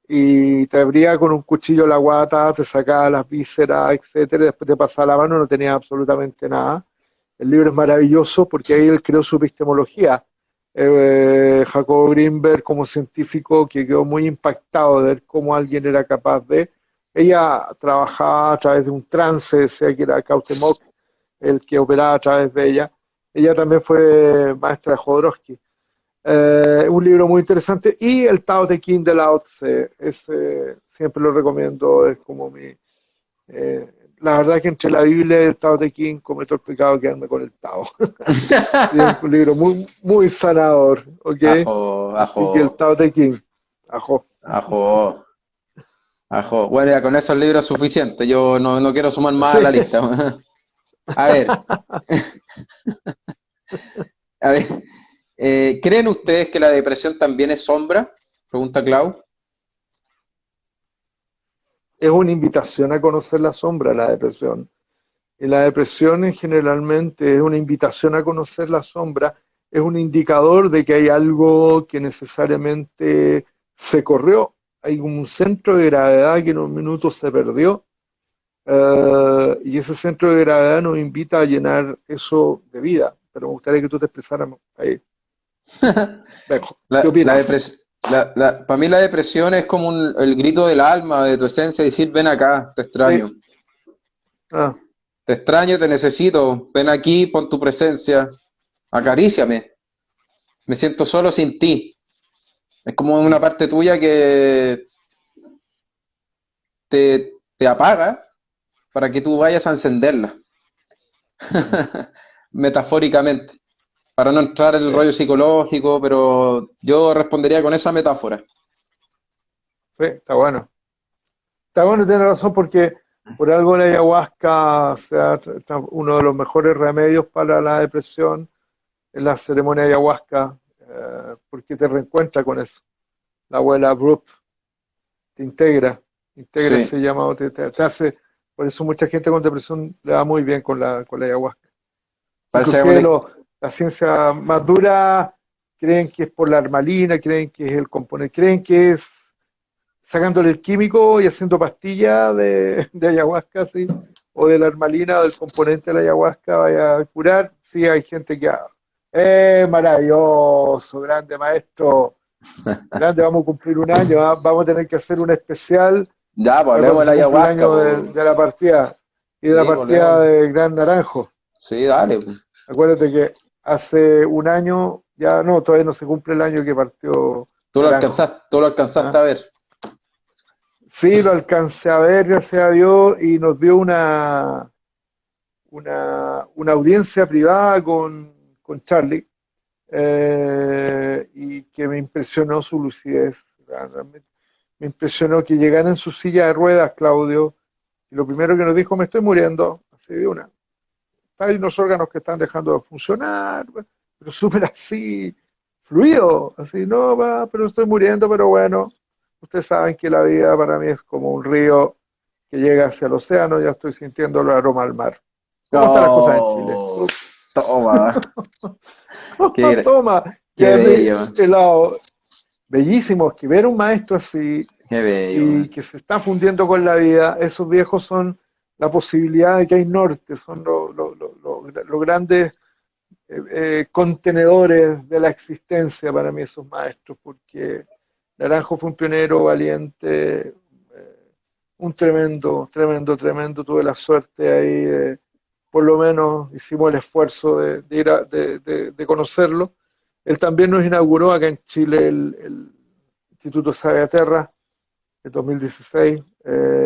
y te abría con un cuchillo la guata, te sacaba las vísceras, etcétera, y después te pasaba la mano, no tenía absolutamente nada. El libro es maravilloso porque ahí él creó su epistemología. Jacobo Greenberg, como científico, que quedó muy impactado de ver cómo alguien era capaz de. Ella trabajaba a través de un trance, decía que era Cautemoc, el que operaba a través de ella. Ella también fue maestra de Jodorowsky. Un libro muy interesante. Y el Tao Te Ching de Lao Tse, ese siempre lo recomiendo, es como mi. Eh, la verdad que entre la Biblia y el Tao Te Ching cometo el pecado quedarme con el Tao. Sí, es un libro muy, muy sanador, ¿ok? Ajo, ajo, Así que el Tao Te Ching, ajo. ajo, ajo. Bueno, ya con esos libros es suficiente. Yo no quiero sumar más a Sí. la lista. A ver, a ver. ¿Creen ustedes que la depresión también es sombra? Pregunta Clau. Es una invitación a conocer la sombra, la depresión. Y la depresión generalmente es una invitación a conocer la sombra, es un indicador de que hay algo que necesariamente se corrió, hay un centro de gravedad que en un minuto se perdió, y ese centro de gravedad nos invita a llenar eso de vida. Pero me gustaría que tú te expresaras ahí. Dejo. ¿Qué opinas? Para mí la depresión es como el grito del alma, de tu esencia, decir, ven acá, te Sí. extraño. Ah, Te extraño, te necesito. Ven aquí, pon tu presencia. Acaríciame. Me siento solo sin ti. Es como una parte tuya que te apaga para que tú vayas a encenderla. Metafóricamente. Para no entrar en el sí, rollo psicológico, pero yo respondería con esa metáfora. sí, está bueno. Está bueno, tiene razón, porque por algo la ayahuasca sea uno de los mejores remedios para la depresión en la ceremonia de ayahuasca, porque te reencuentra con eso. La abuela Brooke te integra Sí, ese llamado, te hace, por eso mucha gente con depresión le va muy bien con la ayahuasca. parece Inclusive la ciencia más dura creen que es por la armalina, creen que es el componente, creen que es sacándole el químico y haciendo pastillas de ayahuasca, sí, o de la hermalina o del componente de la ayahuasca vaya a curar. Sí, hay gente que, maravilloso, grande maestro, grande, vamos a cumplir un año, vamos a tener que hacer un especial Ya, pues para hablemos cuando de la se cumple el ayahuasca, año pues. de la partida y de la Sí, pues partida hablemos. de Gran Naranjo. Sí, dale, pues. Acuérdate que hace un año, ya no, todavía no se cumple el año que partió Naranjo. Tú lo alcanzaste ¿Ah? a ver. Sí, lo alcancé a ver, gracias a Dios, y nos dio una audiencia privada con Charlie, y que me impresionó su lucidez. Realmente me impresionó que llegara en su silla de ruedas, Claudio, y lo primero que nos dijo, me estoy muriendo, así de una. Hay unos órganos que están dejando de funcionar, pero súper así, fluido, así, no, va, pero estoy muriendo, pero bueno, ustedes saben que la vida para mí es como un río que llega hacia el océano, ya estoy sintiendo el aroma al mar. ¿Cómo están las cosas en Chile? Oh, toma. Qué, Toma, que qué hace bello, helado. Bellísimo, que ver un maestro así qué bello, y man. que se está fundiendo con la vida, esos viejos son la posibilidad de que hay norte, son los grandes contenedores de la existencia para mí esos maestros, porque Naranjo fue un pionero valiente, un tremendo, tremendo, tremendo, tuve la suerte ahí, por lo menos hicimos el esfuerzo de ir de conocerlo. Él también nos inauguró acá en Chile el Instituto Savaterra en 2016,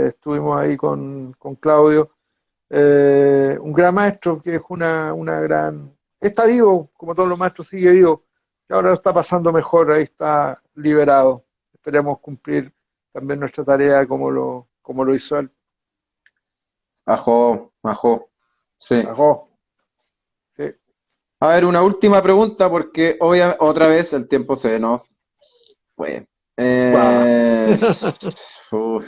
estuvimos ahí con Claudio, un gran maestro que es una gran... Está vivo, como todos los maestros, sigue vivo, y ahora lo está pasando mejor, ahí está liberado. Esperemos cumplir también nuestra tarea como lo hizo él. Ajó, ajó. Sí. Ajó, sí. A ver, una última pregunta porque otra vez el tiempo se nos fue. Guau. Eh, uf.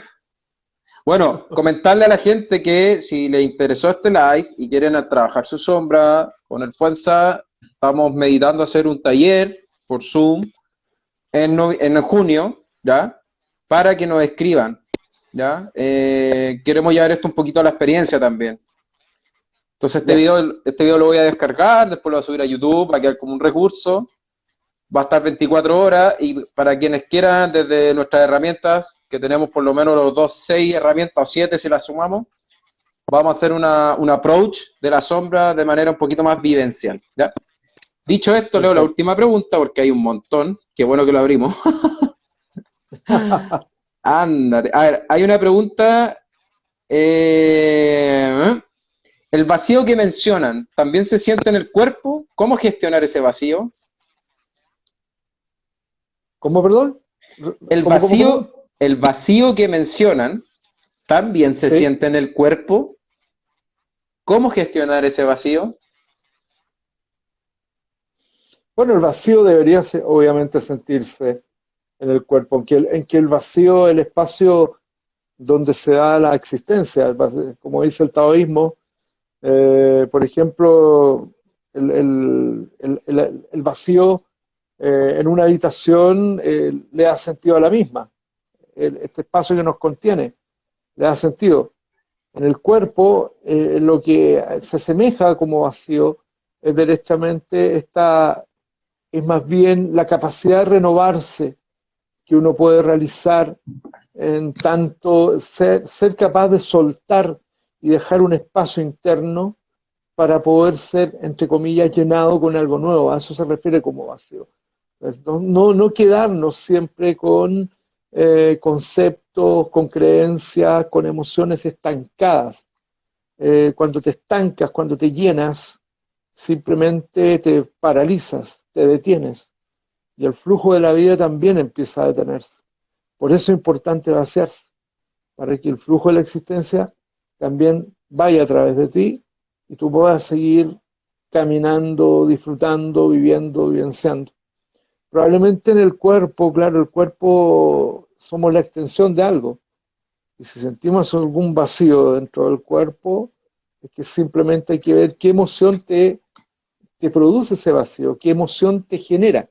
Bueno, comentarle a la gente que si le interesó este live y quieren trabajar su sombra con el Fuerza, estamos meditando hacer un taller por Zoom en junio, ¿ya? Para que nos escriban, ¿ya? Queremos llevar esto un poquito a la experiencia también. Entonces Yes. este video lo voy a descargar, después lo voy a subir a YouTube, va a quedar como un recurso, va a estar 24 horas y para quienes quieran desde nuestras herramientas, que tenemos por lo menos los dos, 6 herramientas o 7 si las sumamos, vamos a hacer un approach de la sombra de manera un poquito más vivencial, ¿ya? Dicho esto, leo la Perfecto. última pregunta porque hay un montón, qué bueno que lo abrimos. Ándale, a ver, hay una pregunta, el vacío que mencionan, ¿también se siente en el cuerpo? ¿Cómo gestionar ese vacío? ¿Cómo, perdón? El ¿Cómo? vacío, el vacío que mencionan, ¿también se Sí. siente en el cuerpo? ¿Cómo gestionar ese vacío? Bueno, el vacío debería obviamente sentirse en el cuerpo, en que el vacío, el espacio donde se da la existencia, como dice el taoísmo, por ejemplo, el vacío en una habitación le da sentido a la misma, este espacio que nos contiene le da sentido. En el cuerpo, lo que se asemeja como vacío es derechamente es más bien la capacidad de renovarse que uno puede realizar en tanto ser capaz de soltar y dejar un espacio interno para poder ser, entre comillas, llenado con algo nuevo. A eso se refiere como vacío. No quedarnos siempre con conceptos, con creencias, con emociones estancadas. Cuando te estancas, cuando te llenas, simplemente te paralizas, te detienes. Y el flujo de la vida también empieza a detenerse. Por eso es importante vaciarse, para que el flujo de la existencia también vaya a través de ti y tú puedas seguir caminando, disfrutando, viviendo, vivenciando. Probablemente en el cuerpo, claro, el cuerpo somos la extensión de algo. Y si sentimos algún vacío dentro del cuerpo, es que simplemente hay que ver qué emoción te produce ese vacío, qué emoción te genera.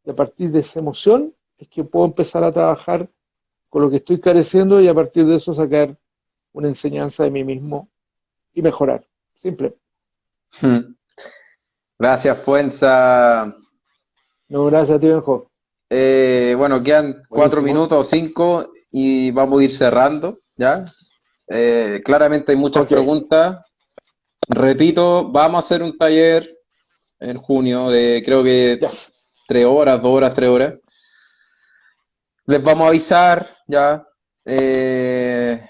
Y a partir de esa emoción es que puedo empezar a trabajar con lo que estoy careciendo y a partir de eso sacar una enseñanza de mí mismo y mejorar. Simple. Gracias, Fuenza. No, gracias a ti, Benjo. Bueno, quedan 4 minutos o 5 y vamos a ir cerrando, ¿ya? Claramente hay muchas Ok. preguntas. Repito, vamos a hacer un taller en junio de creo que Yes. 3 horas, 2 horas, 3 horas. Les vamos a avisar, ¿ya?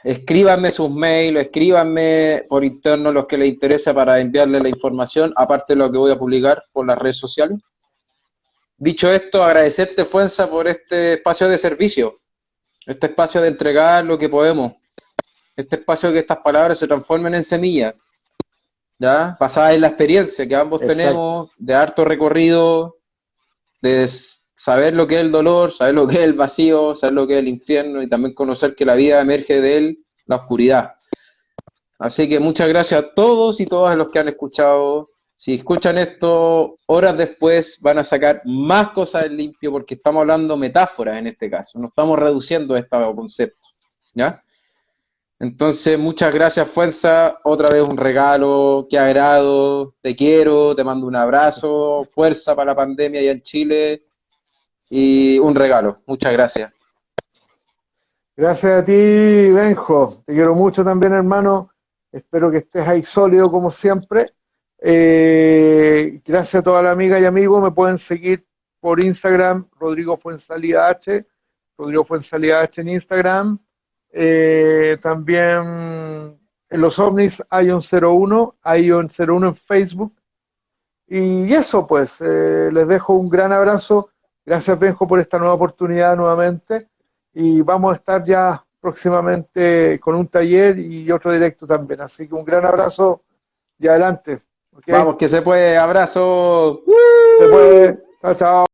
Escríbanme sus mails, escríbanme por interno los que les interesa para enviarles la información, aparte de lo que voy a publicar por las redes sociales. Dicho esto, agradecerte, Fuenza, por este espacio de servicio, este espacio de entregar lo que podemos, este espacio que estas palabras se transformen en semillas, ¿ya? Basadas en la experiencia que ambos Exacto. tenemos, de harto recorrido, de saber lo que es el dolor, saber lo que es el vacío, saber lo que es el infierno y también conocer que la vida emerge de él, la oscuridad. Así que muchas gracias a todos y todas los que han escuchado. Si escuchan esto horas después, van a sacar más cosas en limpio porque estamos hablando metáforas en este caso, no estamos reduciendo este concepto, ¿ya? Entonces, muchas gracias, Fuerza. Otra vez un regalo, qué agrado, te quiero, te mando un abrazo, fuerza para la pandemia y en Chile y un regalo. Muchas gracias. Gracias a ti, Benjo. Te quiero mucho también, hermano. Espero que estés ahí sólido como siempre. Gracias a toda la amiga y amigos. Me pueden seguir por Instagram, Rodrigo Fuenzalía H, Rodrigo Fuenzalía H en Instagram. También en los ovnis, Ion01, Ion01 en Facebook. Y eso, pues, les dejo un gran abrazo. Gracias, Benjo, por esta nueva oportunidad nuevamente. Y vamos a estar ya próximamente con un taller y otro directo también. Así que un gran abrazo y adelante. ¿Okay? Vamos, que se puede. Abrazo. Después, chao, chao.